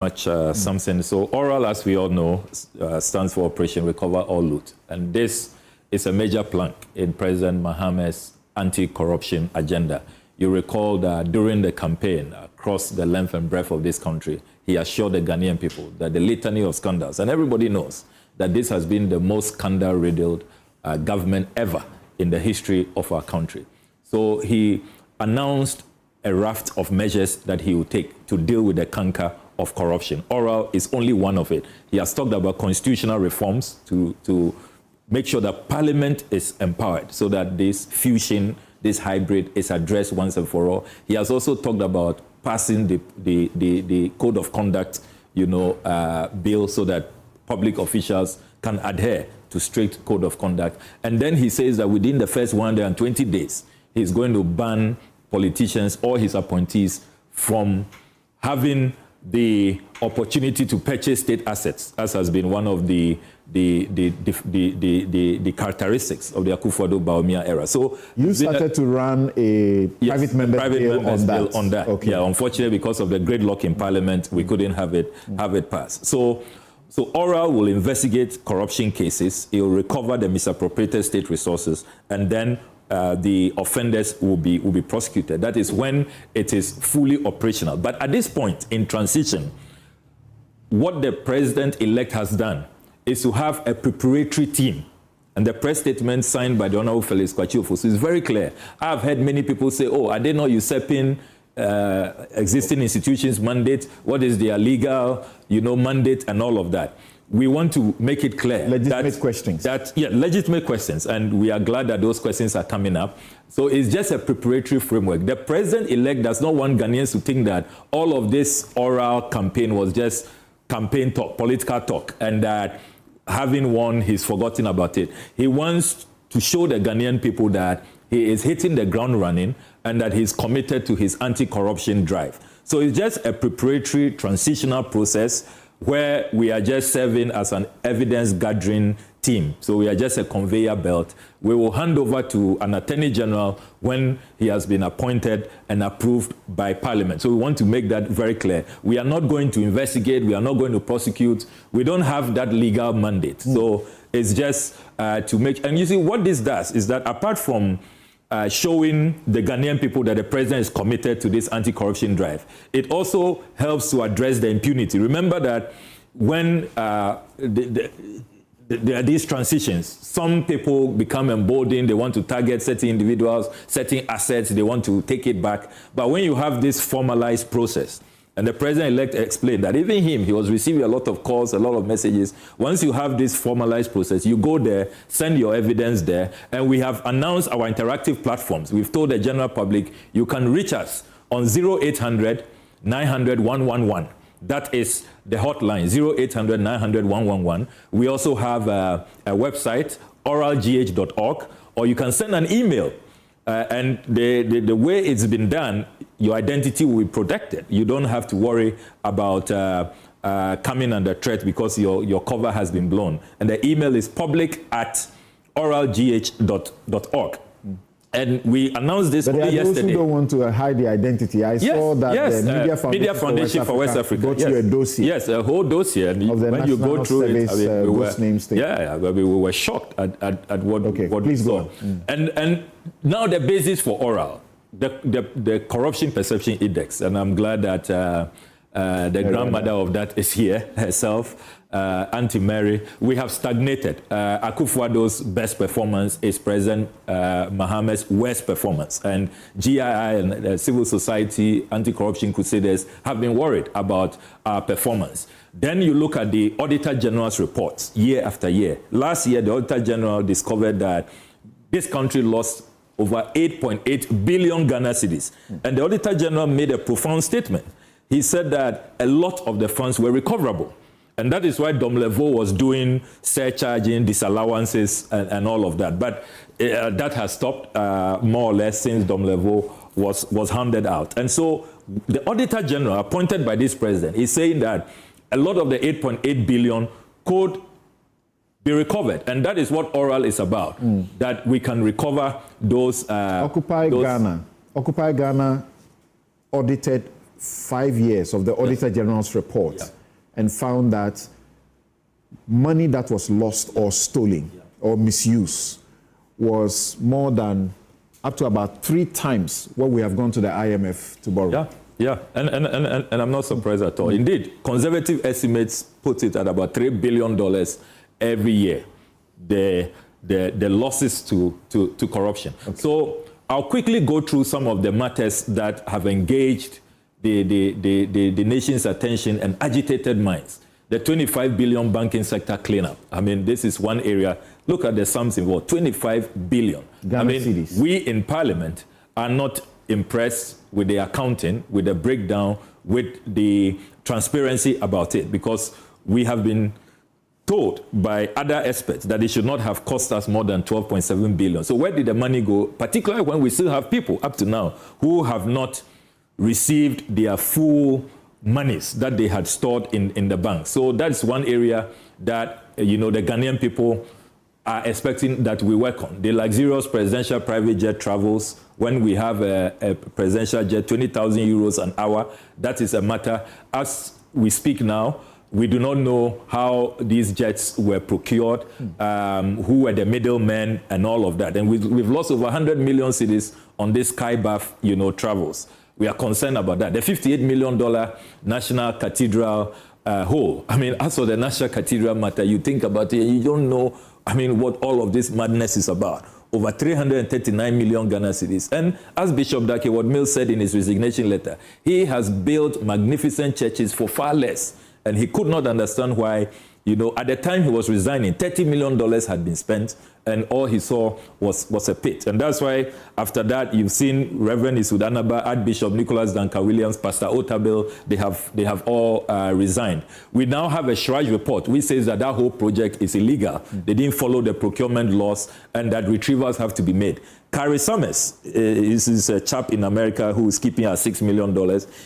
much, Samson. So ORAL, as we all know, stands for Operation Recover All Loot. And this is a major plank in President Mahama's anti-corruption agenda. You recall that during the campaign across the length and breadth of this country, he assured the Ghanaian people that the litany of scandals, and everybody knows that this has been the most scandal-riddled government ever in the history of our country. So he announced a raft of measures that he would take to deal with the canker of corruption. Oral is only one of it. He has talked about constitutional reforms to make sure that Parliament is empowered so that this fusion, this hybrid is addressed once and for all. He has also talked about passing the code of conduct, bill so that public officials can adhere to strict code of conduct. And then he says that within the first 120 days, he's going to ban politicians or his appointees from having the opportunity to purchase state assets, as has been one of the characteristics of the Akufo-Addo-Bawumia era. So you started to run a private member's bill on that. Okay. Yeah, unfortunately, because of the gridlock in Parliament, we couldn't have it passed. So ORAL will investigate corruption cases. It will recover the misappropriated state resources, and then the offenders will be prosecuted. That is when it is fully operational. But at this point in transition, what the president-elect has done is to have a preparatory team. And the press statement signed by the Honorable Felix Kwachiofosu is very clear. I've heard many people say, oh, are they not usurping existing institutions' mandate? What is their legal, mandate and all of that? We want to make it clear. Legitimate questions. Legitimate questions. And we are glad that those questions are coming up. So it's just a preparatory framework. The president-elect does not want Ghanaians to think that all of this oral campaign was just campaign talk, political talk, and that having won, he's forgotten about it. He wants to show the Ghanaian people that he is hitting the ground running and that he's committed to his anti-corruption drive. So it's just a preparatory transitional process where we are just serving as an evidence-gathering team. So we are just a conveyor belt. We will hand over to an Attorney General when he has been appointed and approved by Parliament. So we want to make that very clear. We are not going to investigate. We are not going to prosecute. We don't have that legal mandate. So it's just to make... And you see, what this does is that apart from showing the Ghanaian people that the president is committed to this anti-corruption drive, it also helps to address the impunity. Remember that when there are these transitions, some people become emboldened, they want to target certain individuals, certain assets, they want to take it back. But when you have this formalized process, and the president-elect explained that even he was receiving a lot of calls, a lot of messages. Once you have this formalized process, you go there, send your evidence there, and we have announced our interactive platforms. We've told the general public, you can reach us on 0800 900 111. That is the hotline, 0800 900 111. We also have a website, oralgh.org, or you can send an email. And the way it's been done, your identity will be protected. You don't have to worry about coming under threat because your cover has been blown. And the email is public@oralgh.org. And we announced this only yesterday. But those who don't want to hide the identity. I saw that the Media Foundation for West Africa got you a dossier. Yes, a whole dossier. And of the when you go through it, we were shocked at what please we go saw. And now the basis for oral, the Corruption Perception Index, and I'm glad that the grandmother of that is here herself, Auntie Mary. We have stagnated. Akufo-Addo's best performance is President Mahama's worst performance. And GII and civil society, anti-corruption crusaders have been worried about our performance. Then you look at the Auditor General's reports year after year. Last year, the Auditor General discovered that this country lost over 8.8 billion Ghana cedis. And the Auditor General made a profound statement. He said that a lot of the funds were recoverable. And that is why Domlevo was doing surcharging, disallowances, and all of that. But that has stopped more or less since Domlevo was handed out. And so the Auditor General appointed by this president is saying that a lot of the 8.8 billion could be recovered. And that is what oral is about, that we can recover those... Occupy Ghana audited 5 years of the Auditor General's report and found that money that was lost or stolen or misused was more than up to about 3 times what we have gone to the IMF to borrow. And I'm not surprised at all. Indeed, conservative estimates put it at about $3 billion every year, the losses to corruption. Okay. So I'll quickly go through some of the matters that have engaged the nation's attention and agitated minds. The 25 billion banking sector cleanup. I mean, this is one area. Look at the sums involved, 25 billion. We in Parliament are not impressed with the accounting, with the breakdown, with the transparency about it, because we have been told by other experts that it should not have cost us more than 12.7 billion. So where did the money go, particularly when we still have people up to now who have not received their full monies that they had stored in the bank? So that's one area that, the Ghanaian people are expecting that we work on. The luxurious presidential private jet travels, when we have a presidential jet, 20,000 euros an hour, that is a matter. As we speak now, we do not know how these jets were procured, who were the middlemen and all of that. And we've lost over 100 million cedis on this Skybath, travels. We are concerned about that. The $58 million National Cathedral hole. I mean, as for the National Cathedral matter, you think about it, you don't know, what all of this madness is about. Over 339 million Ghana cedis. And as Bishop Dakeward Mills said in his resignation letter, he has built magnificent churches for far less. And he could not understand why, at the time he was resigning, $30 million had been spent, and all he saw was a pit. And that's why, after that, you've seen Reverend Isudanaba, Archbishop Nicholas Duncan Williams, Pastor Otabil, they have all resigned. We now have a Shraj report which says that whole project is illegal. They didn't follow the procurement laws, and that retrievals have to be made. Carrie Summers is a chap in America who is keeping at $6 million.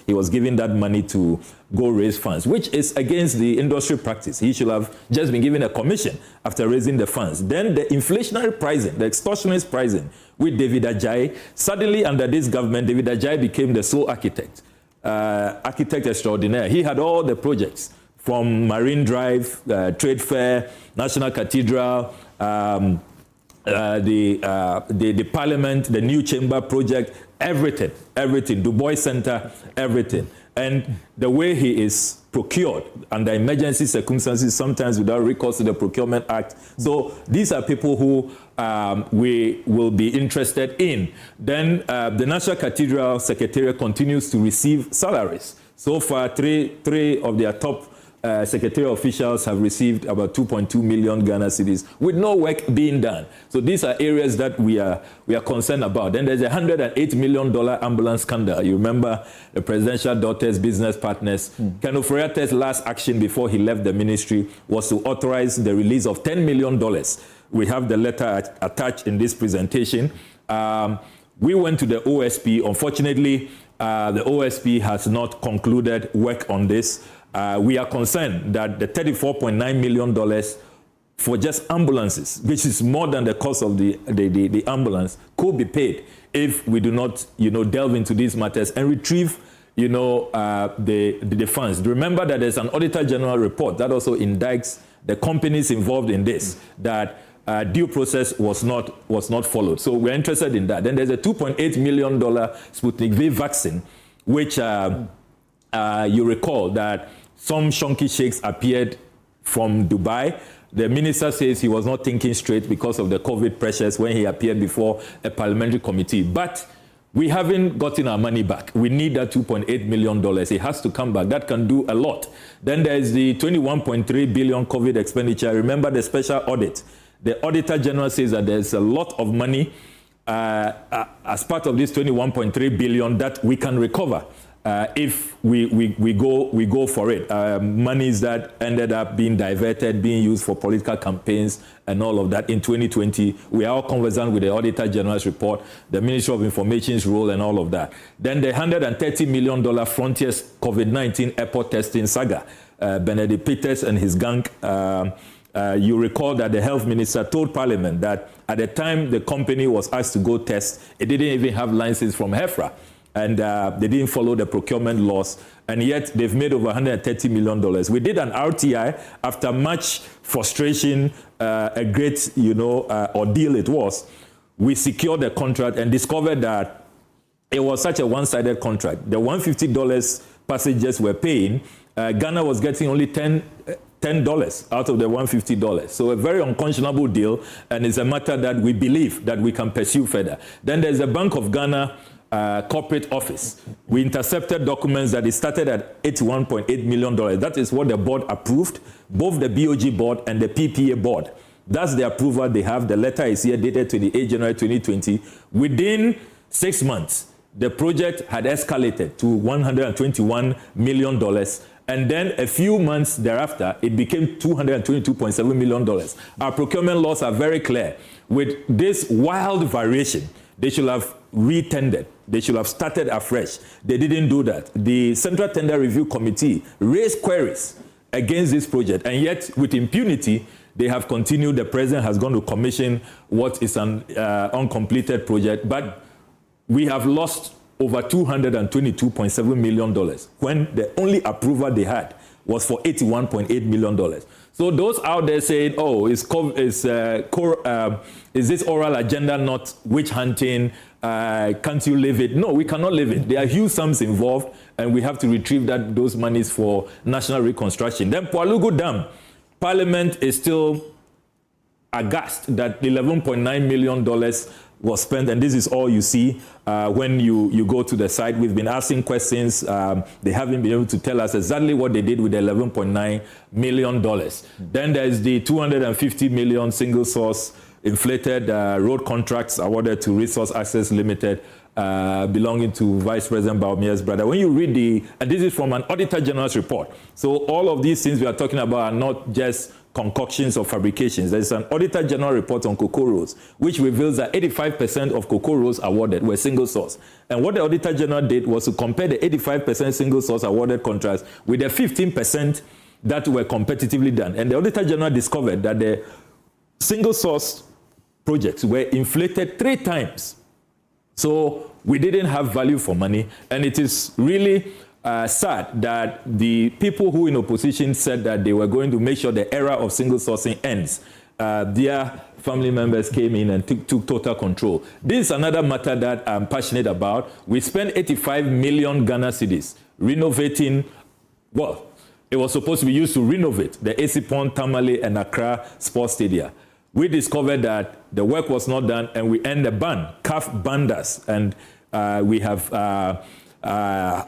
He was giving that money to go raise funds, which is against the industry practice. He should have just been given a commission after raising the funds. Then the inflationary pricing, the extortionist pricing with David Ajayi. Suddenly, under this government, David Ajayi became the sole architect, architect extraordinaire. He had all the projects from Marine Drive, Trade Fair, National Cathedral, the Parliament, the new chamber project, everything, Du Bois Center, everything. And the way he is procured under emergency circumstances, sometimes without recourse to the Procurement Act. So these are people who we will be interested in. Then the National Cathedral Secretariat continues to receive salaries. So far, three of their top secretarial officials have received about 2.2 million Ghana cedis with no work being done. So these are areas that we are concerned about. Then there's a $108 million ambulance scandal. You remember the presidential daughter's business partners. Ken Ofori-Attah's last action before he left the ministry was to authorize the release of $10 million. We have the letter attached in this presentation. We went to the OSP. Unfortunately, the OSP has not concluded work on this. We are concerned that the $34.9 million for just ambulances, which is more than the cost of the ambulance, could be paid if we do not, delve into these matters and retrieve, the funds. Remember that there's an Auditor General report that also indicts the companies involved in this, that due process was not followed. So we're interested in that. Then there's a $2.8 million Sputnik V vaccine, which you recall that some shonky sheikhs appeared from Dubai. The minister says he was not thinking straight because of the COVID pressures when he appeared before a parliamentary committee. But we haven't gotten our money back. We need that $2.8 million. It has to come back. That can do a lot. Then there's the 21.3 billion COVID expenditure. Remember the special audit. The Auditor General says that there's a lot of money as part of this 21.3 billion that we can recover. If we go for it. Monies that ended up being diverted, being used for political campaigns and all of that in 2020. We are all conversant with the Auditor General's report, the Ministry of Information's role and all of that. Then the $130 million Frontiers COVID-19 airport testing saga. Benedict Peters and his gang. You recall that the health minister told Parliament that at the time the company was asked to go test, it didn't even have license from HEFRA. and they didn't follow the procurement laws, and yet they've made over $130 million. We did an RTI after much frustration, a great, ordeal it was. We secured the contract and discovered that it was such a one-sided contract. The $150 passengers were paying, Ghana was getting only $10 out of the $150. So a very unconscionable deal, and it's a matter that we believe that we can pursue further. Then there's a Bank of Ghana corporate office. We intercepted documents that it started at $81.8 million. That is what the board approved, both the BOG board and the PPA board. That's the approval they have. The letter is here, dated 28 January 2020. Within 6 months, the project had escalated to $121 million. And then a few months thereafter, it became $222.7 million. Our procurement laws are very clear. With this wild variation, they should have re-tendered. They should have started afresh. They didn't do that. The Central Tender Review Committee raised queries against this project, and yet with impunity, they have continued. The president has gone to commission what is an uncompleted project, but we have lost over $222.7 million when the only approval they had was for $81.8 million. So those out there saying, oh, is this oral agenda not witch hunting? Can't you live it? No, we cannot live it. There are huge sums involved, and we have to retrieve those monies for national reconstruction. Then Pualugu Dam, Parliament is still aghast that $11.9 million was spent, and this is all you see when you go to the site. We've been asking questions. They haven't been able to tell us exactly what they did with the $11.9 million. Then there's the $250 million single source inflated road contracts awarded to Resource Access Limited, belonging to Vice President Baumia's brother. When you read and this is from an Auditor General's report. So all of these things we are talking about are not just concoctions or fabrications. There's an Auditor General report on cocoa rows, which reveals that 85% of cocoa rows awarded were single source. And what the Auditor General did was to compare the 85% single source awarded contracts with the 15% that were competitively done. And the Auditor General discovered that the single source projects were inflated 3 times. So we didn't have value for money, and it is really sad that the people who in opposition said that they were going to make sure the era of single sourcing ends, their family members came in and took total control. This is another matter that I'm passionate about. We spent 85 million Ghana cedis renovating, well, it was supposed to be used to renovate the Esipon, Tamale, and Accra sports stadia. We discovered that the work was not done, and we end the ban. CAF banned us, and we have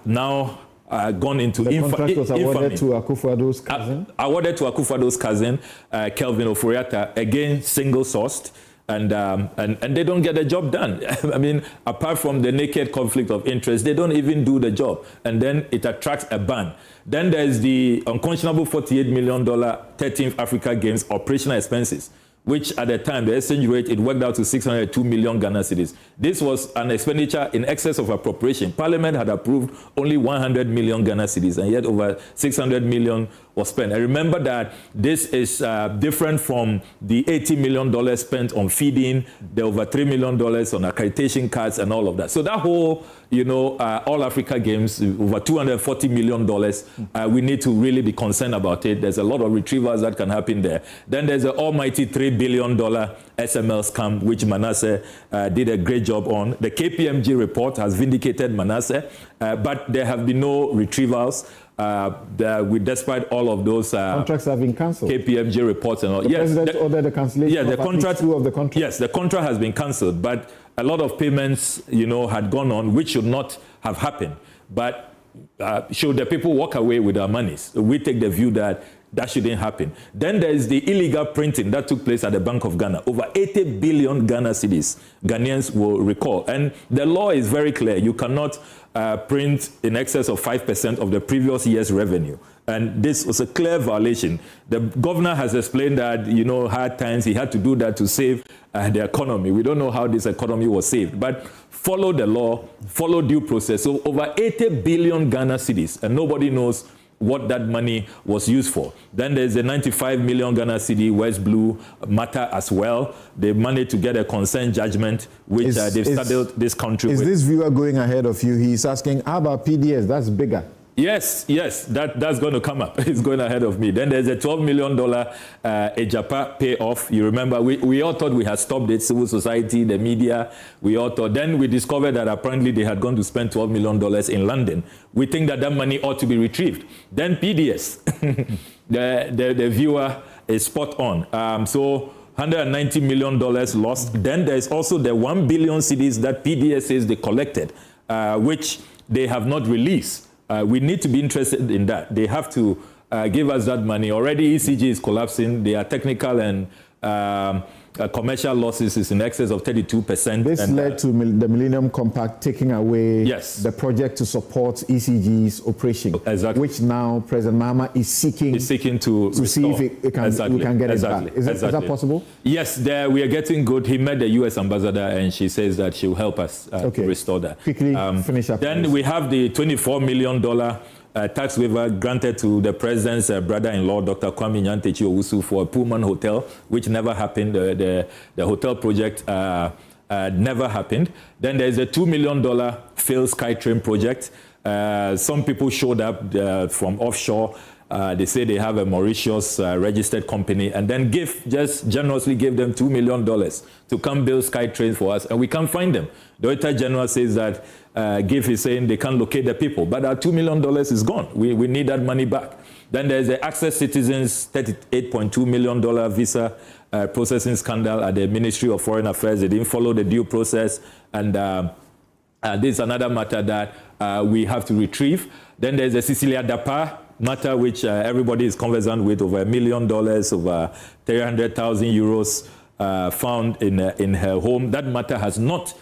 now gone into the contract was awarded infamy. to Akufo-Addo's cousin? Awarded to Akufo-Addo's cousin, Kelvin Oforiatta, again single-sourced, and they don't get the job done. I mean, apart from the naked conflict of interest, they don't even do the job, and then it attracts a ban. Then there's the unconscionable $48 million 13th Africa Games operational expenses, which at the time, the exchange rate, it worked out to 602 million Ghana cedis. This was an expenditure in excess of appropriation. Parliament had approved only 100 million Ghana cedis, and yet over 600 million was spent. I remember that this is different from the $80 million spent on feeding, the over $3 million on accreditation cards and all of that. So that whole, All Africa Games, over $240 million, we need to really be concerned about it. There's a lot of retrievals that can happen there. Then there's the almighty $3 billion SML scam, which Manasseh did a great job on. The KPMG report has vindicated Manasseh, but there have been no retrievals. Despite all of those contracts have been cancelled. KPMG reports and all. The president ordered the cancellation of contract, 2 of the contracts. Yes, the contract has been cancelled, but a lot of payments, had gone on, which should not have happened. But should the people walk away with their monies? We take the view that shouldn't happen. Then there is the illegal printing that took place at the Bank of Ghana. Over 80 billion Ghana cedis, Ghanaians will recall. And the law is very clear. You cannot print in excess of 5% of the previous year's revenue. And this was a clear violation. The governor has explained that, hard times, he had to do that to save the economy. We don't know how this economy was saved, but follow the law, follow due process. So over 80 billion Ghana cedis, and nobody knows what that money was used for. Then there's a 95 million Ghana cedi West Blue matter as well. They managed to get a consent judgment, which they've saddled this country with. Is this viewer going ahead of you? He's asking, how about PDS? That's bigger. Yes, that's going to come up. It's going ahead of me. Then there's a $12 million Ejapa payoff. You remember, we all thought we had stopped it, civil society, the media, we all thought. Then we discovered that apparently they had gone to spend $12 million in London. We think that money ought to be retrieved. Then PDS, the viewer is spot on. So $190 million lost. Then there's also the 1 billion cedis that PDS says they collected, which they have not released. We need to be interested in that. They have to give us that money. Already ECG is collapsing. Their technical and commercial losses is in excess of 32%. This led to the Millennium Compact taking away the project to support ECG's operation, which now President Mahama is seeking to see if we can get it back. Is that possible? Yes, we are getting good. He met the U.S. ambassador, and she says that she will help us to restore that. Quickly finish up. Then we have the $24 million tax waiver granted to the president's brother-in-law, Dr. Kwame Nyantechi Owusu, for a Pullman hotel, which never happened. The hotel project never happened. Then there's a $2 million failed SkyTrain project. Some people showed up from offshore. They say they have a Mauritius registered company, and then just generously gave them $2 million to come build SkyTrain for us, and we can't find them. The Auditor General says that GIF is saying they can't locate the people, but our $2 million is gone. We need that money back. Then there's the Access Citizens $38.2 million visa processing scandal at the Ministry of Foreign Affairs. They didn't follow the due process, and this is another matter that we have to retrieve. Then there's the Cecilia Dapa matter, which everybody is conversant with, over $1 million, over 300,000 euros found in her home. That matter has not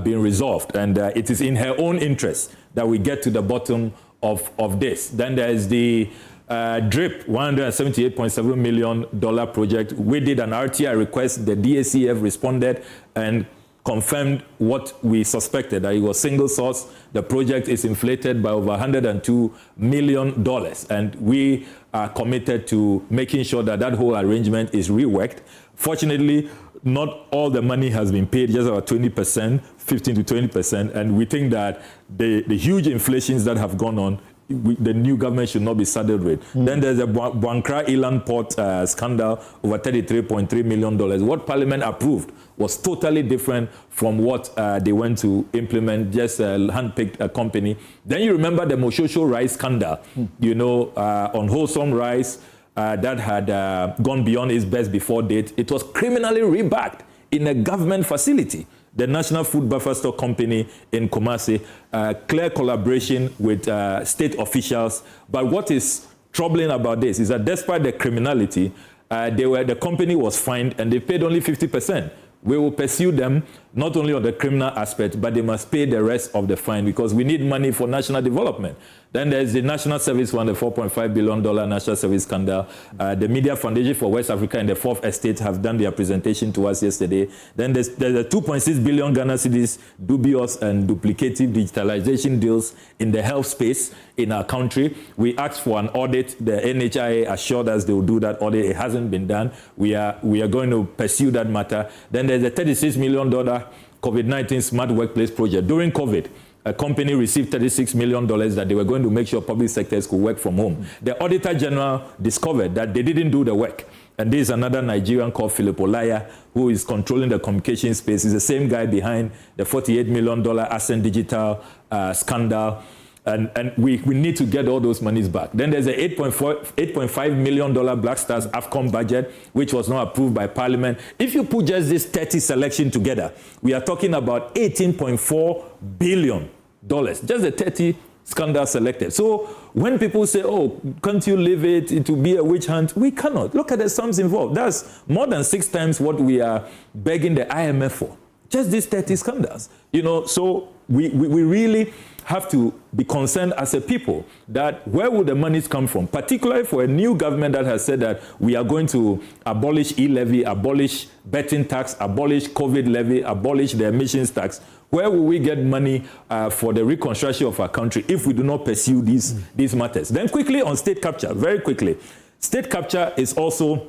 been resolved, and it is in her own interest that we get to the bottom of this. Then there is the DRIP, $178.7 million project. We did an RTI request. The DACF responded and confirmed what we suspected, that it was single source. The project is inflated by over $102 million, and we are committed to making sure that that whole arrangement is reworked. Fortunately, not all the money has been paid, just about 20%, 15 to 20%, and we think that the huge inflations that have gone on, the new government should not be saddled with. Then there's a Buankra Eland Port scandal, over $33.3 million. What Parliament approved was totally different from what they went to implement, just hand-picked a company. Then you remember the Moshosho rice scandal, you know, unwholesome rice that had gone beyond its best before date. It was criminally rebacked in a government facility. The National Food Buffer Stock Company in Kumasi, clear collaboration with state officials. But what is troubling about this is that despite the criminality, the company was fined and they paid only 50%. We will pursue them not only on the criminal aspect, but they must pay the rest of the fine because we need money for national development. Then there's the National Service Fund, the $4.5 billion National Service scandal. The Media Foundation for West Africa and the Fourth Estate have done their presentation to us yesterday. Then there's the 2.6 billion Ghana cedis dubious and duplicative digitalization deals in the health space in our country. We asked for an audit. The NHIA assured us they will do that audit. It hasn't been done. We are going to pursue that matter. Then there's a $36 million COVID-19 Smart Workplace project. During COVID, a company received $36 million that they were going to make sure public sectors could work from home. The Auditor General discovered that they didn't do the work. And this is another Nigerian called Philip Olaya, who is controlling the communication space. He's the same guy behind the $48 million Ascent Digital scandal. And we need to get all those monies back. Then there's a $8.5 million Black Stars AFCON budget, which was not approved by Parliament. If you put just this 30 selection together, we are talking about $18.4 billion. Just the 30 scandals selected. So when people say, oh, can't you leave it to be a witch hunt? We cannot. Look at the sums involved. That's more than 6 times what we are begging the IMF for. Just these 30 scandals. You know, so we really have to be concerned as a people that where will the monies come from, particularly for a new government that has said that we are going to abolish e-levy, abolish betting tax, abolish COVID levy, abolish the emissions tax. Where will we get money for the reconstruction of our country if we do not pursue these matters? Then quickly on state capture, very quickly. State capture is also,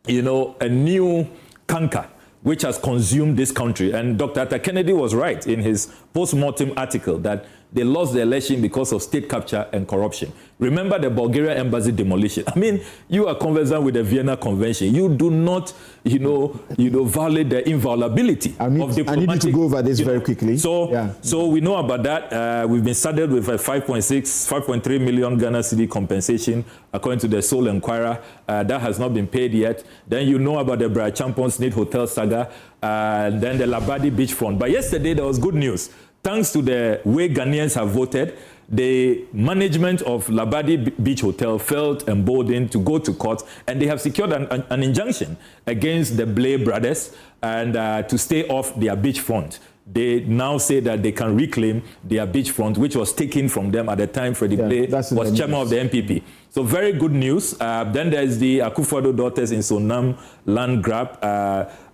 a new canker which has consumed this country. And Dr. Atta Kennedy was right in his post-mortem article that they lost the election because of state capture and corruption. Remember the Bulgaria embassy demolition. I mean, you are conversant with the Vienna Convention. You do not, violate the inviolability of diplomatic... I need you to go over this very quickly. So we know about that. We've been saddled with a 5.3 million Ghana cedi compensation, according to the Seoul Enquirer. That has not been paid yet. Then you know about the Bra Champions Need Hotel saga, then the Labadi beachfront. But yesterday there was good news. Thanks to the way Ghanaians have voted, the management of Labadi Beach Hotel felt emboldened to go to court, and they have secured an injunction against the Blay brothers and to stay off their beachfront. They now say that they can reclaim their beachfront, which was taken from them at the time Freddie Blay was chairman of the MPP. So very good news. Then there's the Akufo-Addo daughters in Sonam land grab.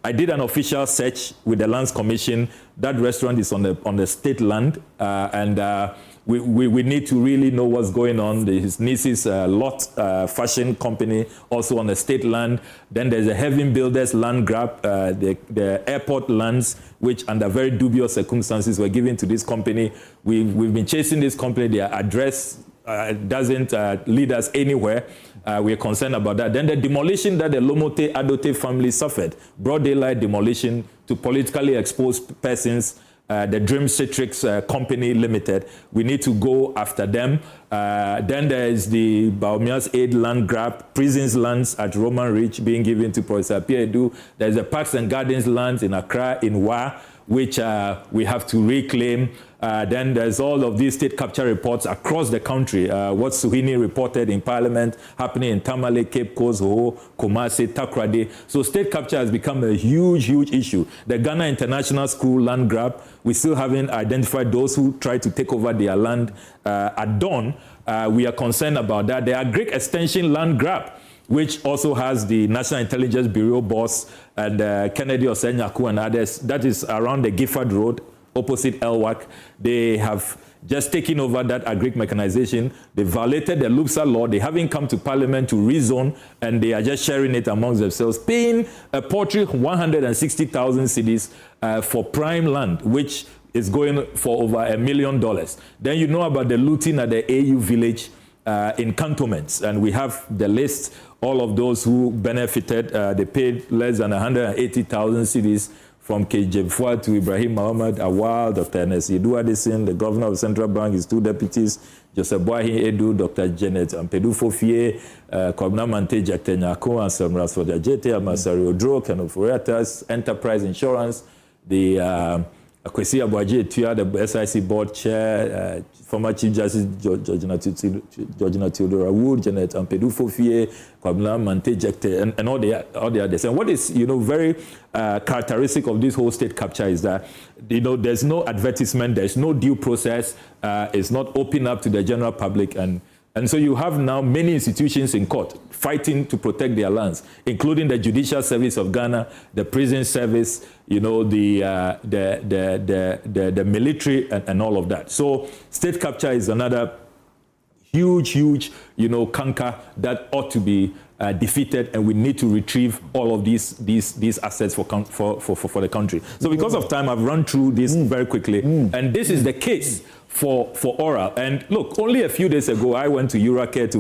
I did an official search with the Lands Commission. That restaurant is on the state land, and we need to really know what's going on. His niece's Lot fashion company also on the state land. Then there's a Heaven Builders land grab, the airport lands, which under very dubious circumstances were given to this company. We've been chasing this company. Their address doesn't lead us anywhere. We're concerned about that. Then the demolition that the Lomote Adote family suffered, broad daylight demolition to politically exposed persons, the Dream Citrix Company Limited. We need to go after them. Then there is the Baumia's Aid land grab, prisons lands at Roman Ridge being given to Professor Pierre-Edu. There's the Parks and Gardens lands in Accra, in Wa, which we have to reclaim. Then there's all of these state capture reports across the country. What Suhini reported in Parliament happening in Tamale, Cape Coast, Ho, Kumasi, Takrady. So state capture has become a huge, huge issue. The Ghana International School land grab, we still haven't identified those who tried to take over their land at dawn. We are concerned about that. The Agric Extension land grab, which also has the National Intelligence Bureau boss and Kennedy Osenyaku and others. That is around the Gifford Road, opposite Elwak. They have just taken over that agric mechanization. They violated the LUPSA law. They haven't come to Parliament to rezone, and they are just sharing it amongst themselves, paying a paltry 160,000 cedis for prime land, which is going for over $1 million. Then you know about the looting at the AU village in cantonments, and we have the list. All of those who benefited, they paid less than 180,000 cedis from KJ to Ibrahim Mohammed Awal, Dr. Ernest Yedu Addison, the governor of Central Bank, his two deputies, Joseph Boahin Edu, Dr. Janet Ampedu Fofie, Kobna Mante Jatenyako, and Samras for the Jete, Amasari Odro, Kenoforiatas, Enterprise Insurance, the Akwesi Abuaji Etua, the SIC board chair, former Chief Justice Georgina Theodora Wood, Janet Ampedu Fofie, Kwabna Mante Jekte, and all the others. And what is, very characteristic of this whole state capture is that, there's no advertisement, there's no due process, it's not open up to the general public, and so you have now many institutions in court fighting to protect their lands, including the Judicial Service of Ghana, the Prison Service, the military, and all of that. So state capture is another huge, canker that ought to be defeated, and we need to retrieve all of these assets for the country. So because of time, I've run through this very quickly, and this is the case for oral. And look, only a few days ago, I went to Uracare to